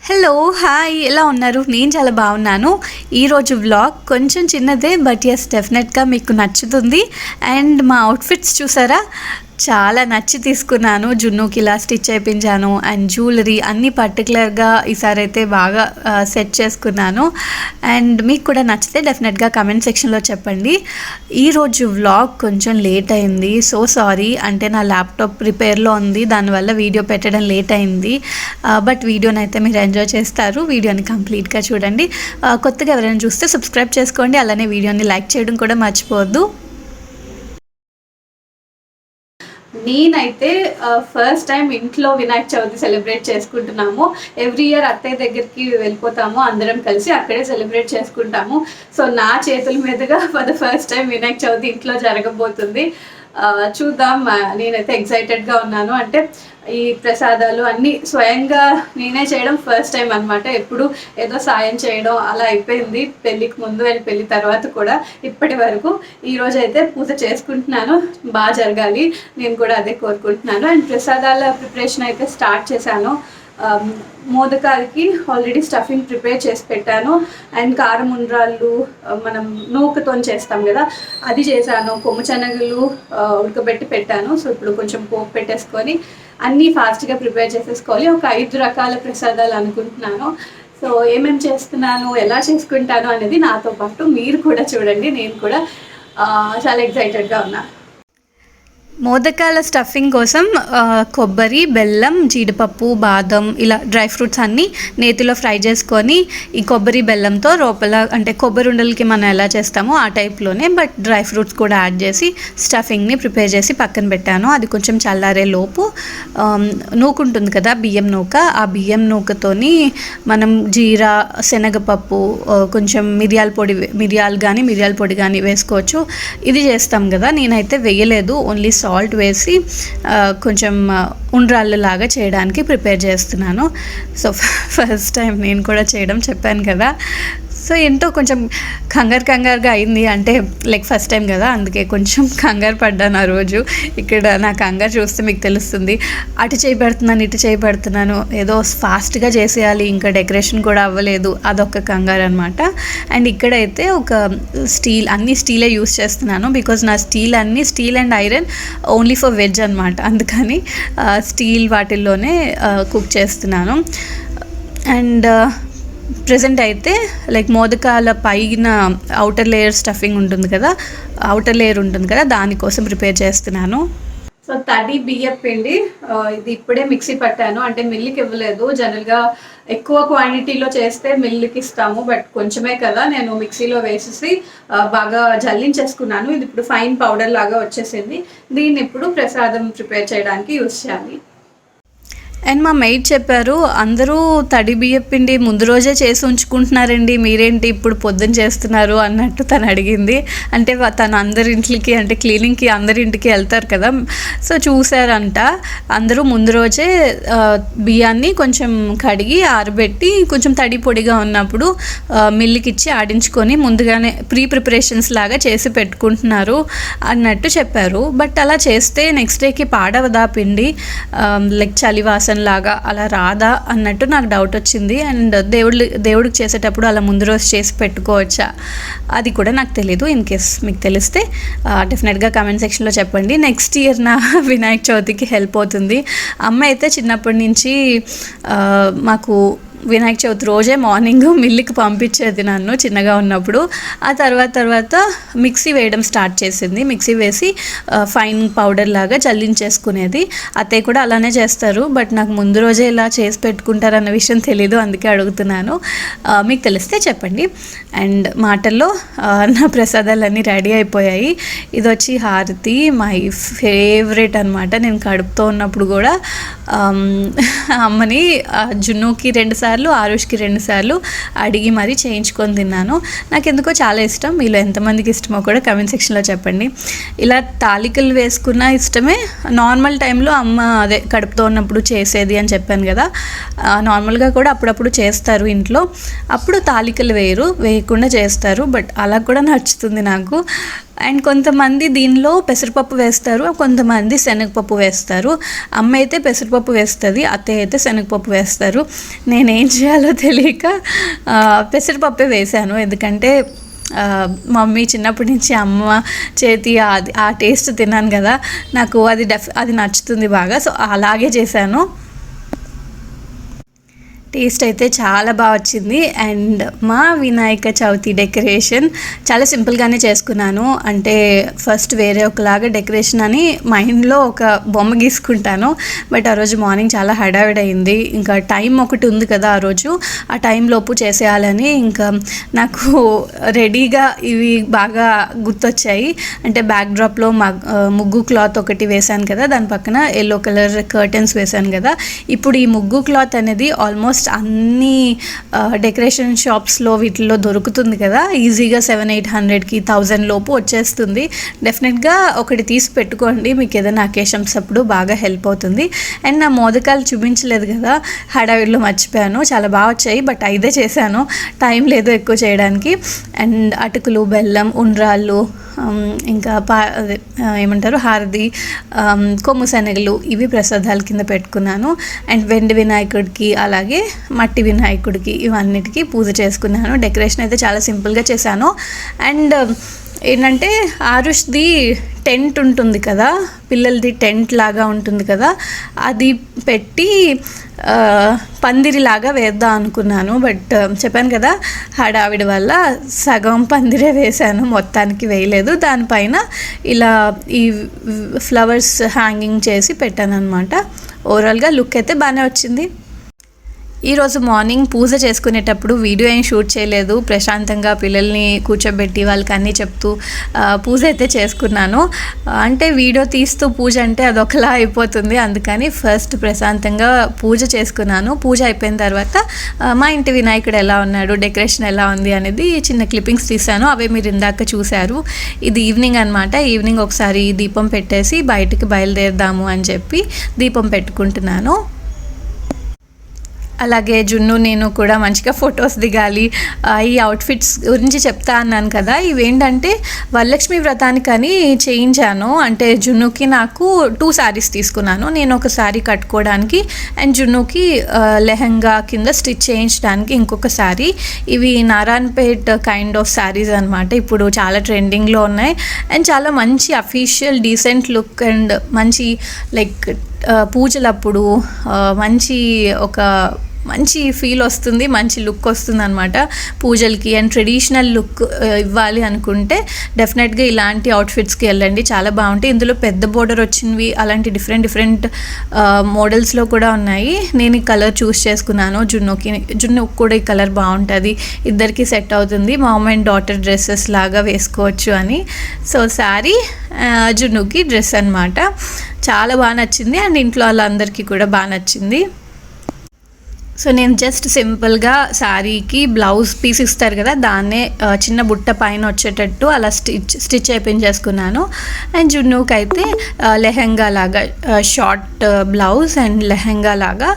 Hello hi ఎలా ఉన్నారు? నేను చాలా బాగున్నాను. ఈరోజు వ్లాగ్ కొంచెం చిన్నదే బట్ ఎస్ డెఫినెట్గా మీకు నచ్చుతుంది. అండ్ మా అవుట్ఫిట్స్ చూసారా, చాలా నచ్చి తీసుకున్నాను. జున్నుకి ఇలా స్టిచ్ చేయించాను అండ్ జ్యువెలరీ అన్నీ పర్టికులర్గా ఈసారి అయితే బాగా సెట్ చేసుకున్నాను. అండ్ మీకు కూడా నచ్చితే డెఫినెట్గా కమెంట్ సెక్షన్లో చెప్పండి. ఈరోజు వ్లాగ్ కొంచెం లేట్ అయింది, సో సారీ. అంటే నా ల్యాప్టాప్ రిపేర్లో ఉంది, దానివల్ల వీడియో పెట్టడం లేట్ అయింది. బట్ వీడియోని అయితే మీరు ఎంజాయ్ చేస్తారు. వీడియోని కంప్లీట్గా చూడండి. కొత్తగా ఎవరైనా చూస్తే సబ్స్క్రైబ్ చేసుకోండి, అలానే వీడియోని లైక్ చేయడం కూడా మర్చిపోవద్దు. నేనైతే ఫస్ట్ టైం ఇంట్లో వినాయక చవితి సెలబ్రేట్ చేసుకుంటున్నాము. ఎవ్రీ ఇయర్ అత్తయ్య దగ్గరికి వెళ్ళిపోతాము, అందరం కలిసి అక్కడే సెలబ్రేట్ చేసుకుంటాము. సో నా చేతుల మీదుగా for the first time Vinayaka Chavithi ఇంట్లో జరగబోతుంది. చూద్దాం. నేనైతే ఎక్సైటెడ్గా ఉన్నాను. అంటే ఈ ప్రసాదాలు అన్నీ స్వయంగా నేనే చేయడం ఫస్ట్ టైం అనమాట. ఎప్పుడు ఏదో సాయం చేయడం అలా అయిపోయింది, పెళ్ళికి ముందు అండ్ పెళ్ళి తర్వాత కూడా. ఇప్పటి వరకు ఈరోజు అయితే పూజ చేసుకుంటున్నాను, బాగా జరగాలి, నేను కూడా అదే కోరుకుంటున్నాను. అండ్ ప్రసాదాల ప్రిపరేషన్ అయితే స్టార్ట్ చేశాను. మోదకాలకి ఆల్రెడీ స్టఫింగ్ ప్రిపేర్ చేసి పెట్టాను. అండ్ కారం ఉండ్రాళ్ళు మనం నూకతో చేస్తాం కదా, అది చేశాను. కొమ్ము శనగలు ఉడకబెట్టి పెట్టాను. సో ఇప్పుడు కొంచెం పోపు పెట్టేసుకొని అన్నీ ఫాస్ట్గా ప్రిపేర్ చేసేసుకోవాలి. ఒక 5 రకాల ప్రసాదాలు అనుకుంటున్నాను. సో ఏమేమి చేస్తున్నాను, ఎలా చేసుకుంటాను అనేది నాతో పాటు మీరు కూడా చూడండి. నేను కూడా చాలా ఎక్సైటెడ్గా ఉన్నాను. మోదకాల స్టఫింగ్ కోసం కొబ్బరి, బెల్లం, జీడిపప్పు, బాదం ఇలా డ్రై ఫ్రూట్స్ అన్నీ నేతిలో ఫ్రై చేసుకొని ఈ కొబ్బరి బెల్లంతో లోపల అంటే కొబ్బరి ఉండలకి మనం ఎలా చేస్తామో ఆ టైప్లోనే బట్ డ్రై ఫ్రూట్స్ కూడా యాడ్ చేసి స్టఫింగ్ని ప్రిపేర్ చేసి పక్కన పెట్టాను. అది కొంచెం చల్లారే లోపు నూక ఉంటుంది కదా, బియ్యం నూక, ఆ బియ్యం నూకతోని మనం జీరా, శనగపప్పు, కొంచెం మిరియాల పొడి కానీ వేసుకోవచ్చు. ఇది చేస్తాం కదా, నేనైతే వేయలేదు, ఓన్లీ సాల్ట్ వేసి కొంచెం ఉండ్రాళ్ళు లాగా చేయడానికి ప్రిపేర్ చేస్తున్నాను. సో ఫస్ట్ టైం నేను కూడా చేయడం, చెప్పాను కదా. సో ఏంటో కొంచెం కంగారుగా అయింది. అంటే లైక్ ఫస్ట్ టైం కదా, అందుకే కొంచెం కంగారు పడ్డాను ఆ రోజు. ఇక్కడ నా కంగారు చూస్తే మీకు తెలుస్తుంది. అటు చేయబడుతున్నాను, ఇటు చేయబడుతున్నాను, ఏదో ఫాస్ట్గా చేసేయాలి, ఇంకా డెకరేషన్ కూడా అవ్వలేదు, అదొక కంగారు అనమాట. అండ్ ఇక్కడైతే ఒక అన్ని స్టీలే యూస్ చేస్తున్నాను. బికాజ్ నా steel and iron only for veg అనమాట. అందుకని స్టీల్ వాటిల్లోనే కుక్ చేస్తున్నాను. అండ్ ప్రెజెంట్ అయితే లైక్ మోదకాల పైన అవుటర్ లేయర్ ఉంటుంది కదా, దానికోసం ప్రిపేర్ చేస్తున్నాను. సో తడి బియ్యం పిండి ఇది ఇప్పుడే మిక్సీ పట్టాను. అంటే మిల్లుకి ఇవ్వలేదు, జనరల్గా ఎక్కువ క్వాంటిటీలో చేస్తే మిల్లుకి ఇస్తాము, బట్ కొంచెమే కదా, నేను మిక్సీలో వేసేసి బాగా జల్లించేసుకున్నాను. ఇది ఇప్పుడు ఫైన్ పౌడర్ లాగా వచ్చేసింది. దీన్ని ఇప్పుడు ప్రసాదం ప్రిపేర్ చేయడానికి యూస్ చేయాలి. అండ్ మా మెయిడ్ చెప్పారు, అందరూ తడి బియ్యం పిండి ముందు రోజే చేసి ఉంచుకుంటున్నారండి, మీరేంటి ఇప్పుడు పొద్దున్న చేస్తున్నారు అన్నట్టు తను అడిగింది. అంటే తను అందరింటికి అంటే క్లీనింగ్కి అందరింటికి వెళ్తారు కదా, సో చూసారంట అందరూ ముందు రోజే బియ్యాన్ని కొంచెం కడిగి ఆరబెట్టి కొంచెం తడి పొడిగా ఉన్నప్పుడు మిల్లుకి ఇచ్చి ఆడించుకొని ముందుగానే ప్రిపరేషన్స్ లాగా చేసి పెట్టుకుంటున్నారు అన్నట్టు చెప్పారు. బట్ అలా చేస్తే నెక్స్ట్ డేకి పాడవదా పిండి, లైక్ చలివాసన లాగా అలా రాదా అన్నట్టు నాకు డౌట్ వచ్చింది. అండ్ దేవుడికి చేసేటప్పుడు అలా ముందు రోజు చేసి పెట్టుకోవచ్చా, అది కూడా నాకు తెలీదు. ఇన్ కేస్ మీకు తెలిస్తే డెఫినెట్గా కామెంట్ సెక్షన్లో చెప్పండి. నెక్స్ట్ ఇయర్ నా వినాయక చవితికి హెల్ప్ అవుతుంది. అమ్మ అయితే చిన్నప్పటి నుంచి మాకు వినాయక చవితి రోజే మార్నింగ్ మిల్లుకి పంపించేది నన్ను చిన్నగా ఉన్నప్పుడు. ఆ తర్వాత మిక్సీ వేయడం స్టార్ట్ చేసింది. మిక్సీ వేసి ఫైన్ పౌడర్ లాగా చల్లించేసుకునేది. అత్తయ్య కూడా అలానే చేస్తారు, బట్ నాకు ముందు రోజే ఇలా చేసి పెట్టుకుంటారన్న విషయం తెలీదు, అందుకే అడుగుతున్నాను. మీకు తెలిస్తే చెప్పండి. అండ్ మాటల్లో నా ప్రసాదాలన్నీ రెడీ అయిపోయాయి. ఇది వచ్చి హారతి, మై ఫేవరెట్ అనమాట. నేను కడుపుతో ఉన్నప్పుడు కూడా అమ్మని జున్నుకి 2 సార్లు, ఆరుష్కి 2 సార్లు అడిగి మరీ చేయించుకొని తిన్నాను. నాకు ఎందుకో చాలా ఇష్టం. మీలో ఎంతమందికి ఇష్టమో కూడా కమెంట్ సెక్షన్లో చెప్పండి. ఇలా తాలికలు వేసుకున్న ఇష్టమే. నార్మల్ టైంలో అమ్మ అదే కడుపుతో ఉన్నప్పుడు చేసేది అని చెప్పాను కదా, నార్మల్గా కూడా అప్పుడప్పుడు చేస్తారు ఇంట్లో. అప్పుడు తాలికలు వేయకుండా చేస్తారు, బట్ అలా కూడా నచ్చుతుంది నాకు. అండ్ కొంతమంది దీనిలో పెసరపప్పు వేస్తారు, కొంతమంది శనగపప్పు వేస్తారు. అమ్మ అయితే పెసరపప్పు వేస్తుంది, అత్తయ్య అయితే శనగపప్పు వేస్తారు. నేనేం చేయాలో తెలియక పెసరపప్పే వేశాను. ఎందుకంటే మమ్మీ చిన్నప్పటి నుంచి అమ్మ చేతి ఆ టేస్ట్ తిన్నాను కదా, నాకు అది నచ్చుతుంది బాగా. సో అలాగే చేశాను. టేస్ట్ అయితే చాలా బాగా వచ్చింది. అండ్ మా వినాయక చవితి డెకరేషన్ చాలా సింపుల్గానే చేసుకున్నాను. అంటే ఫస్ట్ వేరే ఒకలాగా డెకరేషన్ అని మైండ్లో ఒక బొమ్మ గీసుకుంటాను. బట్ ఆ రోజు మార్నింగ్ చాలా హడావిడైంది. ఇంకా టైం ఒకటి ఉంది కదా ఆ రోజు, ఆ టైంలోపు చేసేయాలని ఇంకా నాకు రెడీగా ఇవి బాగా గుర్తొచ్చాయి. అంటే బ్యాక్ డ్రాప్లో ముగ్గు క్లాత్ ఒకటి వేశాను కదా, దాని పక్కన ఎల్లో కలర్ కర్టెన్స్ వేశాను కదా. ఇప్పుడు ఈ ముగ్గు క్లాత్ అనేది ఆల్మోస్ట్ అన్ని డెకరేషన్ షాప్స్లో వీటిల్లో దొరుకుతుంది కదా, ఈజీగా 700-800కి 1000 లోపు వచ్చేస్తుంది. డెఫినెట్గా ఒకటి తీసి పెట్టుకోండి, మీకు ఏదైనా అకేషన్స్ అప్పుడు బాగా హెల్ప్ అవుతుంది. అండ్ నా మోదకాలు చూపించలేదు కదా, హడావిడిలో మర్చిపోయాను. చాలా బాగా వచ్చాయి, బట్ 5 చేశాను, టైం లేదు ఎక్కువ చేయడానికి. అండ్ అటుకులు, బెల్లం, ఉండ్రాళ్ళు, ఇంకా ఏమంటారు హారది, కొమ్ము శనగలు, ఇవి ప్రసాదాల కింద పెట్టుకున్నాను. అండ్ వెండి వినాయకుడికి అలాగే మట్టి వినాయకుడికి ఇవన్నిటికీ పూజ చేసుకున్నాను. డెకరేషన్ అయితే చాలా సింపుల్గా చేశాను. అండ్ ఏంటంటే ఆరుష్ది టెంట్ ఉంటుంది కదా, పిల్లలది టెంట్ లాగా ఉంటుంది కదా, అది పెట్టి పందిరిలాగా వేద్దాం అనుకున్నాను. బట్ చెప్పాను కదా హడావిడి వల్ల సగం పందిరే వేశాను, మొత్తానికి వేయలేదు. దానిపైన ఇలా ఈ ఫ్లవర్స్ హ్యాంగింగ్ చేసి పెట్టాను అనమాట. ఓవరాల్గా లుక్ అయితే బాగానే వచ్చింది. ఈరోజు మార్నింగ్ పూజ చేసుకునేటప్పుడు వీడియో ఏం షూట్ చేయలేదు, ప్రశాంతంగా పిల్లల్ని కూర్చోబెట్టి వాళ్ళకి అన్నీ చెప్తూ పూజ అయితే చేసుకున్నాను. అంటే వీడియో తీస్తూ పూజ అంటే అదొకలా అయిపోతుంది, అందుకని ఫస్ట్ ప్రశాంతంగా పూజ చేసుకున్నాను. పూజ అయిపోయిన తర్వాత మా ఇంటి వినాయకుడు ఎలా ఉన్నాడు, డెకరేషన్ ఎలా ఉంది అనేది చిన్న క్లిప్పింగ్స్ తీశాను. అవే మీరు ఇందాక చూశారు. ఇది ఈవినింగ్ అనమాట. ఈవినింగ్ ఒకసారి దీపం పెట్టేసి బయటికి బయలుదేరదాము అని చెప్పి దీపం పెట్టుకుంటున్నాను. అలాగే జున్ను నేను కూడా మంచిగా ఫొటోస్ దిగాలి. ఈ అవుట్ఫిట్స్ గురించి చెప్తా అన్నాను కదా, ఇవేంటంటే వరలక్ష్మి వ్రతానికని చేయించాను. అంటే జున్నుకి నాకు 2 శారీస్ తీసుకున్నాను. నేను ఒక శారీ కట్టుకోవడానికి అండ్ జున్నుకి లెహంగా కింద స్టిచ్ చేయించడానికి ఇంకొక శారీ. ఇవి నారాయణపేట్ కైండ్ ఆఫ్ శారీస్ అనమాట. ఇప్పుడు చాలా ట్రెండింగ్లో ఉన్నాయి అండ్ చాలా మంచి అఫీషియల్ డీసెంట్ లుక్ అండ్ మంచి లైక్ పూజలప్పుడు మంచి ఫీల్ వస్తుంది, మంచి లుక్ వస్తుంది అనమాట పూజలకి. అండ్ ట్రెడిషనల్ లుక్ ఇవ్వాలి అనుకుంటే డెఫినెట్గా ఇలాంటి అవుట్ఫిట్స్కి వెళ్ళండి, చాలా బాగుంటాయి. ఇందులో పెద్ద బోర్డర్ వచ్చినవి అలాంటి డిఫరెంట్ మోడల్స్లో కూడా ఉన్నాయి. నేను ఈ కలర్ చూస్ చేసుకున్నాను. జున్నుకి కూడా ఈ కలర్ బాగుంటుంది, ఇద్దరికి సెట్ అవుతుంది, మామ్ అండ్ డాటర్ డ్రెస్సెస్ లాగా వేసుకోవచ్చు అని. సో శారీ జున్నుకి డ్రెస్ అనమాట. చాలా బాగా నచ్చింది అండ్ ఇంట్లో వాళ్ళందరికీ కూడా బాగా నచ్చింది. సో నేను జస్ట్ సింపుల్గా శారీకి బ్లౌజ్ పీస్ ఇస్తారు కదా, దాన్నే చిన్న బుట్ట పైన వచ్చేటట్టు అలా స్టిచ్ అయిపోయించేసుకున్నాను. అండ్ జున్నుకి అయితే లెహంగా లాగా షార్ట్ బ్లౌజ్ అండ్ లెహంగా లాగా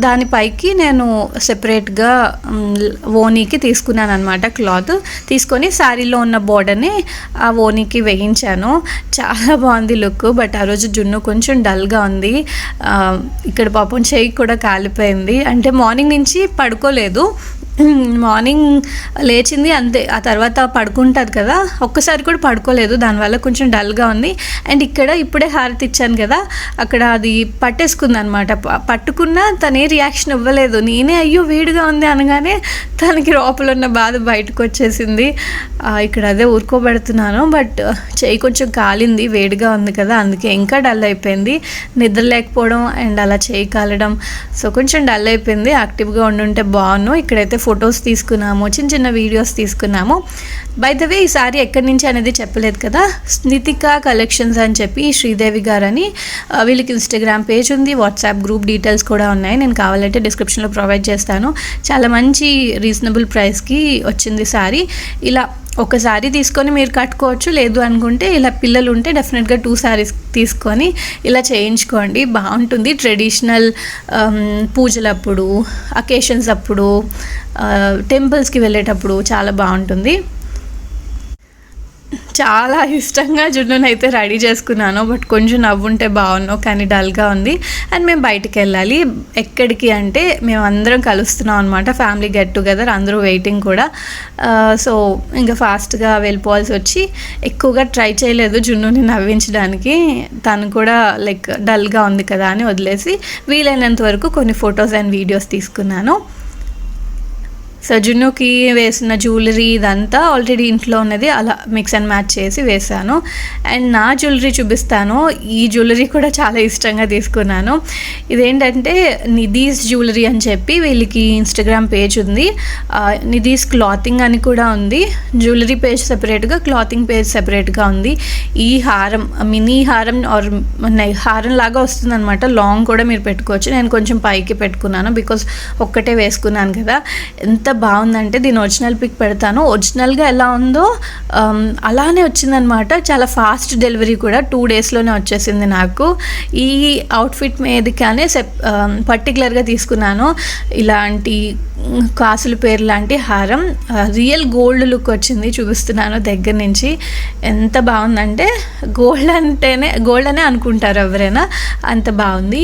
దానిపైకి నేను సెపరేట్గా ఓనీకి తీసుకున్నాను అనమాట. క్లాత్ తీసుకొని శారీలో ఉన్న బోర్డర్ని ఆ ఓనీకి వేయించాను. చాలా బాగుంది లుక్. బట్ ఆ రోజు జున్ను కొంచెం డల్గా ఉంది, ఇక్కడ పాపం చెయ్యి కూడా కాలిపోయింది. అంటే మార్నింగ్ నుంచి పడుకోలేదు, మార్నింగ్ లేచింది అంతే, ఆ తర్వాత పడుకుంటుంది కదా, ఒక్కసారి కూడా పడుకోలేదు, దానివల్ల కొంచెం డల్గా ఉంది. అండ్ ఇక్కడ ఇప్పుడే హారతి ఇచ్చాను కదా, అక్కడ అది పట్టేసుకుంది అనమాట. పట్టుకున్నా తనే రియాక్షన్ ఇవ్వలేదు. నేనే అయ్యో వేడిగా ఉంది అనగానే తనకి లోపల ఉన్న బాధ బయటకు వచ్చేసింది. ఇక్కడ అదే ఊరుకోబెడుతున్నాను, బట్ చెయ్యి కొంచెం కాలింది, వేడిగా ఉంది కదా, అందుకే ఇంకా డల్ అయిపోయింది. నిద్ర లేకపోవడం అండ్ అలా చెయ్యి కాలడం, సో కొంచెం డల్ అయిపోయింది. యాక్టివ్గా ఉండుంటే బాగున్నాను. ఇక్కడైతే ఫొటోస్ తీసుకున్నాము, చిన్న వీడియోస్ తీసుకున్నాము. బై ద వే ఈ సారీ ఎక్కడి నుంచి అనేది చెప్పలేదు కదా, స్నితికా కలెక్షన్స్ అని చెప్పి శ్రీదేవి గారని వీళ్ళకి ఇన్స్టాగ్రామ్ పేజ్ ఉంది, వాట్సాప్ గ్రూప్ డీటెయిల్స్ కూడా ఉన్నాయి. నేను కావాలంటే డిస్క్రిప్షన్లో ప్రొవైడ్ చేస్తాను. చాలా మంచి రీజనబుల్ ప్రైస్కి వచ్చింది సారీ. ఇలా ఒక సారీ తీసుకొని మీరు కట్టుకోవచ్చు, లేదు అనుకుంటే ఇలా పిల్లలు ఉంటే డెఫినెట్గా 2 సారీస్ తీసుకొని ఇలా చేయించుకోండి, బాగుంటుంది. ట్రెడిషనల్ పూజలప్పుడు, అకేషన్స్ అప్పుడు, టెంపుల్స్కి వెళ్ళేటప్పుడు చాలా బాగుంటుంది. చాలా ఇష్టంగా జున్నుని అయితే రెడీ చేసుకున్నాను, బట్ కొంచెం నవ్వుంటే బాగున్నాను, కానీ డల్గా ఉంది. అండ్ మేము బయటికి వెళ్ళాలి. ఎక్కడికి అంటే మేము అందరం కలుస్తున్నాం అనమాట, ఫ్యామిలీ గెట్ టుగెదర్, అందరూ వెయిటింగ్ కూడా. సో ఇంకా ఫాస్ట్గా వెళ్ళిపోవాల్సి వచ్చి ఎక్కువగా ట్రై చేయలేదు జున్నుని నవ్వించడానికి. తను కూడా లైక్ డల్గా ఉంది కదా అని వదిలేసి వీలైనంత వరకు కొన్ని ఫొటోస్ అండ్ వీడియోస్ తీసుకున్నాను. సో జున్నుకి వేసిన జ్యువెలరీ ఇదంతా ఆల్రెడీ ఇంట్లో ఉన్నది అలా మిక్స్ అండ్ మ్యాచ్ చేసి వేసాను. అండ్ నా జ్యువెలరీ చూపిస్తాను. ఈ జ్యువెలరీ కూడా చాలా ఇష్టంగా తీసుకున్నాను. ఇదేంటంటే నిధీస్ జ్యువెలరీ అని చెప్పి వీళ్ళకి ఇన్స్టాగ్రామ్ పేజ్ ఉంది, నిధీస్ క్లాతింగ్ అని కూడా ఉంది. జ్యువెలరీ పేజ్ సెపరేట్గా, క్లాతింగ్ పేజ్ సెపరేట్గా ఉంది. ఈ హారం మినీ హారం ఆర్ హారం లాగా వస్తుంది అనమాట, లాంగ్ కూడా మీరు పెట్టుకోవచ్చు. నేను కొంచెం పైకి పెట్టుకున్నాను బికాజ్ ఒక్కటే వేసుకున్నాను కదా. ఎంత బాగుందంటే దీని ఒరిజినల్ పిక్ పెడతాను. ఒరిజినల్గా ఎలా ఉందో అలానే వచ్చిందనమాట. చాలా ఫాస్ట్ డెలివరీ కూడా, 2 డేస్లోనే వచ్చేసింది నాకు. ఈ అవుట్ఫిట్ మీద కానీ పర్టికులర్గా తీసుకున్నాను ఇలాంటి కాసుల పేరు లాంటి హారం. రియల్ గోల్డ్ లుక్ వచ్చింది, చూపిస్తున్నాను దగ్గర నుంచి. ఎంత బాగుందంటే గోల్డ్ అనే అనుకుంటారు ఎవరైనా, అంత బాగుంది.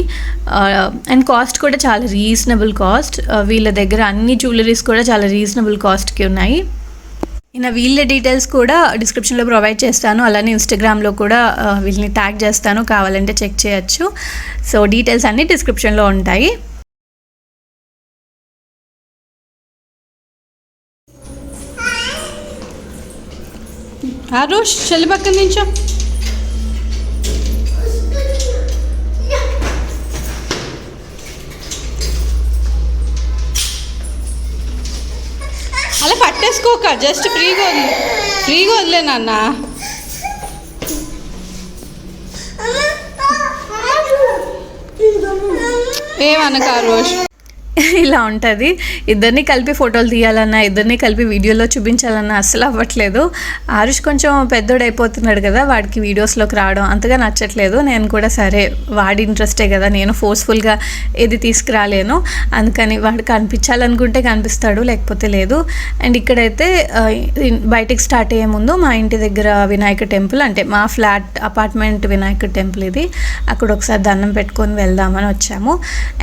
అండ్ కాస్ట్ కూడా చాలా రీజనబుల్ కాస్ట్. వీళ్ళ దగ్గర అన్ని జ్యువెలరీస్ కూడా చాలా రీజనబుల్ కాస్ట్కి ఉన్నాయి. వీళ్ళ డీటెయిల్స్ కూడా డిస్క్రిప్షన్లో ప్రొవైడ్ చేస్తాను, అలానే ఇన్స్టాగ్రామ్లో కూడా వీళ్ళని ట్యాగ్ చేస్తాను, కావాలంటే చెక్ చేయొచ్చు. సో డీటెయిల్స్ అన్నీ డిస్క్రిప్షన్లో ఉంటాయి. ఆరుష్ చెల్లి పక్కన నుంచో. అలా పట్టేసుకోక, జస్ట్ ఫ్రీగా వదిలే నాన్న. ఏమనక ఆరుష్. ఇలా ఉంటుంది. ఇద్దరిని కలిపి ఫోటోలు తీయాలన్నా, ఇద్దరిని కలిపి వీడియోలో చూపించాలన్నా అస్సలు అవ్వట్లేదు. ఆరుష్ కొంచెం పెద్దోడు అయిపోతున్నాడు కదా, వాడికి వీడియోస్లోకి రావడం అంతగా నచ్చట్లేదు. నేను కూడా సరే వాడి ఇంట్రెస్టే కదా, నేను ఫోర్స్ఫుల్గా ఏది తీసుకురాలేను, అందుకని వాడు కనిపించాలనుకుంటే కనిపిస్తాడు, లేకపోతే లేదు. అండ్ ఇక్కడైతే బయటికి స్టార్ట్ అయ్యే ముందు మా ఇంటి దగ్గర వినాయక టెంపుల్, అంటే మా ఫ్లాట్ అపార్ట్మెంట్ వినాయక టెంపుల్ ఇది, అక్కడ ఒకసారి దండం పెట్టుకొని వెళ్దామని వచ్చాము.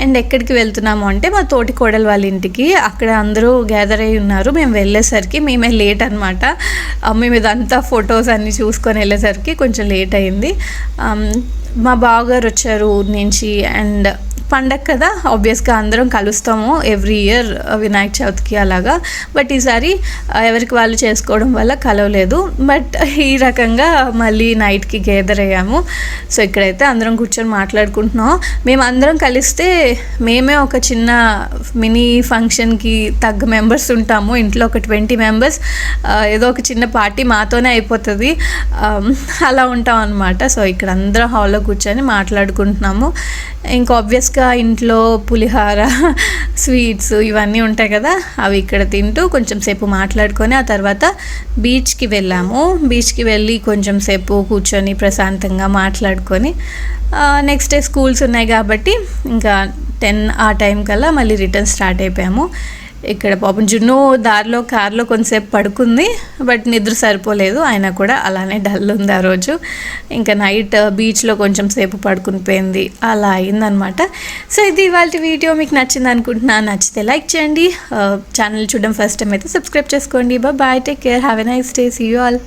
అండ్ ఎక్కడికి వెళ్తున్నాము అంటే మా తోటి కోడలు వాళ్ళ ఇంటికి. అక్కడ అందరూ గ్యాదర్ అయ్యి ఉన్నారు. మేము వెళ్ళేసరికి మేమే లేట్ అనమాట. మేము ఇదంతా ఫొటోస్ అన్నీ చూసుకొని వెళ్ళేసరికి కొంచెం లేట్ అయింది. మా బావగారు వచ్చారు ఊరి నుంచి. అండ్ పండగ కదా, ఆబ్వియస్గా అందరం కలుస్తాము ఎవ్రీ ఇయర్ వినాయక చవితికి అలాగా. బట్ ఈసారి ఎవరికి వాళ్ళు చేసుకోవడం వల్ల కలవలేదు. బట్ ఈ రకంగా మళ్ళీ నైట్కి గ్యాదర్ అయ్యాము. సో ఇక్కడైతే అందరం కూర్చొని మాట్లాడుకుంటున్నాం. మేము అందరం కలిస్తే మేమే ఒక చిన్న మినీ ఫంక్షన్కి తగ్గ మెంబర్స్ ఉంటాము. ఇంట్లో ఒక 20 మెంబర్స్, ఏదో ఒక చిన్న పార్టీ మాతోనే అయిపోతుంది, అలా ఉంటాం అనమాట. సో ఇక్కడ అందరం హాల్లో కూర్చొని మాట్లాడుకుంటున్నాము. ఇంకా ఆబ్వియస్గా ఇంట్లో పులిహార, స్వీట్స్ ఇవన్నీ ఉంటాయి కదా, అవి ఇక్కడ తింటూ కొంచెం సేపు మాట్లాడుకొని ఆ తర్వాత బీచ్కి వెళ్ళాము. బీచ్కి వెళ్ళి కొంచెం సేపు కూర్చొని ప్రశాంతంగా మాట్లాడుకొని నెక్స్ట్ డే స్కూల్స్ ఉన్నాయి కాబట్టి ఇంకా 10 ఆ టైం కల్లా మళ్ళీ రిటర్న్ స్టార్ట్ అయిపోయాము. ఇక్కడ పాపం జున్ను దారిలో కార్లో కొంతసేపు పడుకుంది, బట్ నిద్ర సరిపోలేదు, అయినా కూడా అలానే డల్ ఉంది ఆ రోజు. ఇంకా నైట్ బీచ్లో కొంచెం సేపు పడుకుని పోయింది, అలా అయిందనమాట. సో ఇది ఇవాళ వీడియో. మీకు నచ్చింది అనుకుంటున్నాను. నచ్చితే లైక్ చేయండి, ఛానల్ చూడడం ఫస్ట్ టైం అయితే సబ్స్క్రైబ్ చేసుకోండి. Bye, take care, have a nice day, see you all.